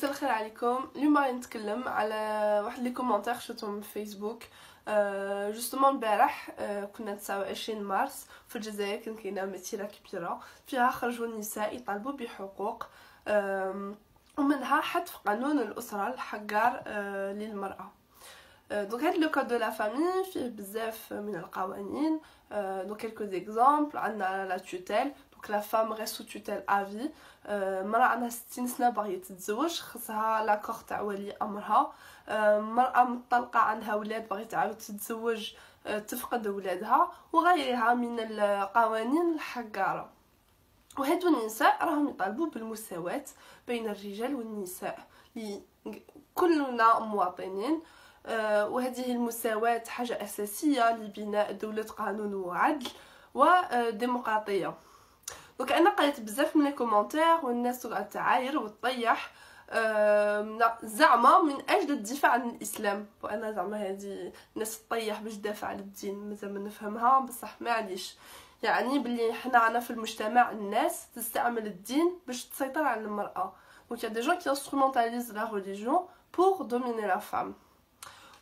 مساء الخير عليكم. اليوم غادي نتكلم على واحد لي كومونتير شفتهم في فيسبوك. جوستومون البارح كنا 29 مارس في الجزائر، كان كاينه مسيره كبيره فيها خرجوا النساء يطالبوا بحقوق، ومنها حذف قانون الاسره الحجار للمراه. دونك هاد لو كود دو لا فامي فيه بزاف من القوانين. دونك كيلكو زيكزامبل، عندنا لا توتيل، دونك لا فام غير سو توتيل افي. مرأة عندها 60 سنه باغيه تتزوج، خصها لاكور تاع ولي امرها. مرأة مطلقه عندها ولاد باغيه تعاود تتزوج، تفقد ولادها، وغيرها من القوانين الحجاره. وهادو النساء راهم يطالبوا بالمساواة بين الرجال والنساء، كلنا مواطنين. وهذه المساواة حاجة أساسية لبناء دولة قانون وعدل وديمقراطية. دونك أنا قريت بزاف من الكومنتير والناس قاعدة تعاير وتطيح زعما من أجل الدفاع عن الإسلام، وأنا زعما هذه الناس تطيح باش تدافع على الدين مازال ما نفهمها، بصح معليش، يعني بلي حنا عنا في المجتمع الناس تستعمل الدين باش تسيطر على المرأة. دونك يا دي جون كي انسترومونتاليز لا ريليجيون بور دوميني لا فام.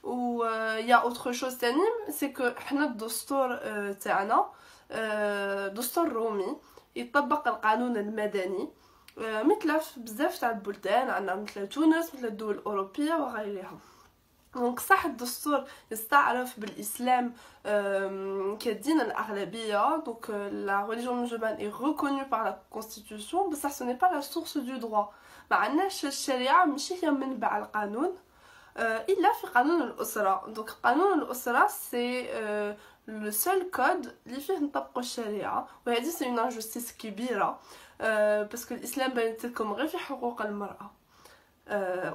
و يا اوتر شوز تاني، سي كو حنا الدستور تاعنا دستور رومي يطبق القانون المدني مثل في بزاف تاع البلدان، عندنا مثل تونس، مثل الدول الاوروبيه وغيرها. دونك صح الدستور يستعرف بالاسلام كدين الاغلبيه، دونك لا ريليجيون musulmane est reconnue par la constitution، بصح ce n'est pas la source du droit. ما عندناش الشريعه ماشي هي منبع القانون الا في قانون الاسره. دونك قانون الاسره سي لو سول كود اللي فيه نطبقوا الشريعه، وهذه سي اون انجستيس كبيره باسكو الاسلام بانت لكم غير في حقوق المراه.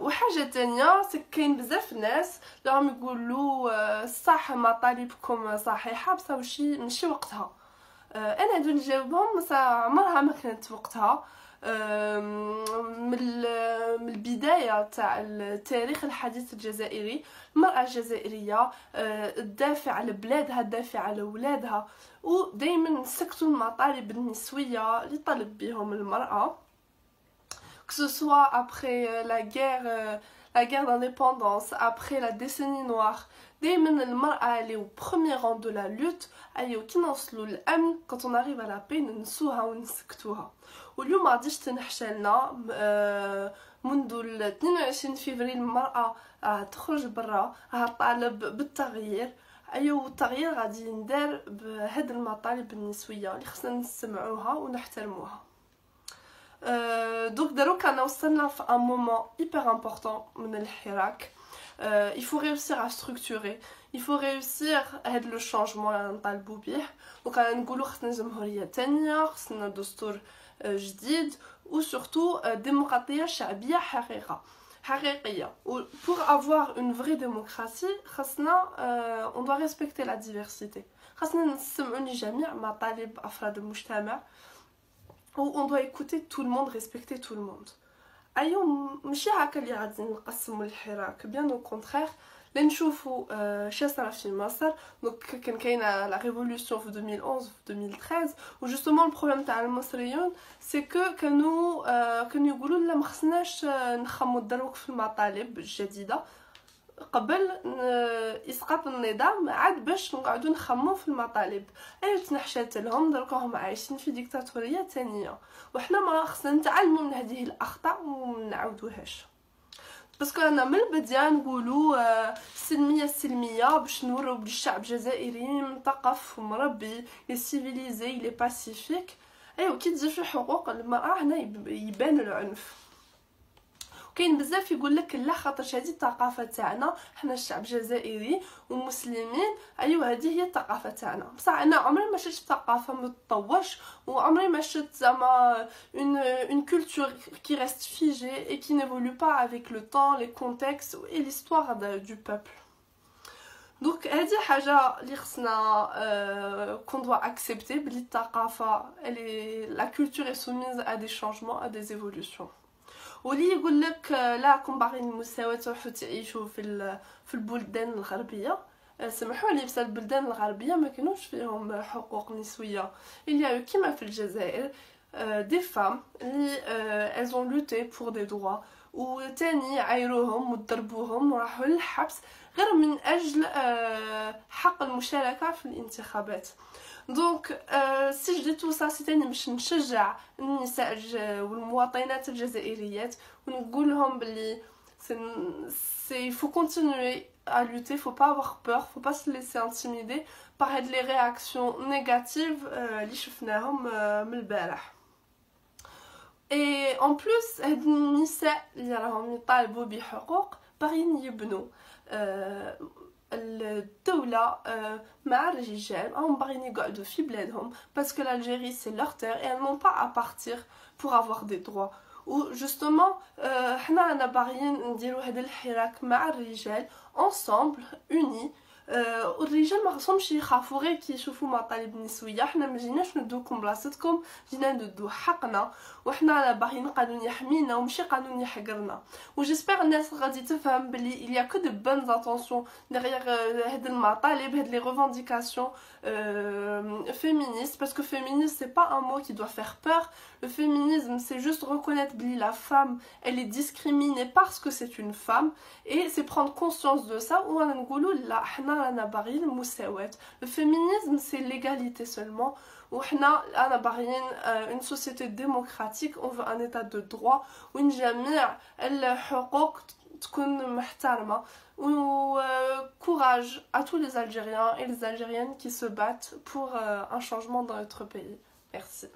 وحاجه تانية، سي كاين بزاف ناس اللي راهم يقولوا صح مطالبكم صحيحه بصح ماشي وقتها. انا هادو نجاوبهم بصح عمرها ما كانت وقتها. من البدايه تاع التاريخ الحديث الجزائري، المراه الجزائريه تدافع على بلادها، تدافع على ولادها، ودائما سكتوا المطالب النسويه اللي طلب بهم المراه، que ce soit après la guerre d'indépendance, après la décennie noire. دائما المرأة اللي au premier rang de la lutte، أيو كي نوصلوا للأمن quand on arrive à la paix ننسوها ونسكتوها. واليوم غاديش تنحشلنا منذ 22 فبراير المرأة تخرج برا طالب بالتغيير. أيو التغيير غادي يندار بهاد المطالب النسوية اللي خصنا نسمعوها ونحترموها. دونك دروك انا وصلنا في ان مومون hyper important من الحراك. il faut réussir à structurer، il faut réussir هاد لو شانجمون اللي نطالبوا به. دونك انا نقولوا خصنا جمهوريه تانية، خصنا دستور جديد، و سورتو ديمقراطيه شعبيه حقيقيه. و pour avoir une vraie démocratie خصنا on doit respecter la diversité، خصنا نسمعوا لجميع مطالب افراد المجتمع، où on doit écouter tout le monde, respecter tout le monde. ايوا ماشي هكا اللي غادي نقسموا الحراك، بيان او كونترير. لنشوفوا شا صرا في مصر. دونك كان كاينه لا ريفولوسيون في 2011 في 2013، و جوستومون البروبليم تاع المصريون سي كو كانوا يقولوا لا ما خصناش نخمو دروك في المطالب الجديده قبل اسقاط النظام، عاد باش نقعدوا نخمو في المطالب. ايوا تنحشات لهم، دركا هم عايشين في ديكتاتوريه تانية، وحنا ما خصنا نتعلموا من هذه الاخطاء وما نعاودوهاش. باسكو انا من البدايه نقولوا السلميه باش نورو بلي الشعب الجزائري مثقف ومربي، لي سيفيليزي، لي باسيفيك. ايوا كي تجي في حقوق المراه هنا يبان العنف. كاين بزاف يقول لك لا خاطرش هذه الثقافه تاعنا، حنا الشعب الجزائري ومسلمين، ايوا هذه هي الثقافه تاعنا. بصح انا عمري ما شفت ثقافه ما تطورش، وعمري ما شفت زعما une culture qui reste figée et qui n'évolue pas avec le temps, les contextes et l'histoire du peuple. دونك هذه حاجه اللي خصنا qu'on doit accepter، بلي الثقافه la culture est soumise à des changements, à des évolutions. ولي يقول لك لا كومبارين المساواة تروحوا تعيشوا في البلدان الغربيه، سمحوا لي بس البلدان الغربيه ما كانوش فيهم حقوق نسويه. اللي كيما في الجزائر des femmes elles ont lutté pour des droits وتاني يعايروهم وضربوهم وراحوا للحبس غير من أجل حق المشاركة في الانتخابات. دونك سي جو تو سا سي تاني باش نشجع النساء والمواطنات الجزائريات ونقول لهم بلي il faut continuer à lutter, faut pas avoir peur, faut pas se laisser intimider par les réactions négatives اللي شفناهم من البارح. Et en plus هاد النساء اللي راهم يطالبوا بحقوق باغيين يبنوا الدولة مع الرجال راهم باغيين يقعدوا في بلادهم parce que l'Algérie c'est leur terre et elles n'ont pas à partir pour avoir des droits. و جوستومون حنا رانا باغيين نديرو هذا الحراك مع الرجال ensemble unis. والرجال ما خصهمش يخافوا غير كي يشوفوا مطالب نسويه. حنا ما جيناش ندوكم بلاصتكم، جينا ندو حقنا وحنا رانا باغيين قانون يحمينا وماشي قانون يحقرنا. وجيسبر الناس غادي تفهم بلي il y a que de bonnes intentions derrière هاد المطالب هاد les revendications féministes parce que féministe c'est pas un mot qui doit faire peur. Le féminisme c'est juste reconnaître que la femme elle est discriminée parce que c'est une femme et c'est prendre conscience de ça ou نقولوا لا حنا رانا باغيين المساواة. Le féminisme c'est l'égalité seulement وحنا رانا باغيين une société démocratique, on veut un état de droit وين جميع الحقوق تكون محترمة. ou courage à tous les Algériens et les Algériennes qui se battent pour un changement dans notre pays. Merci.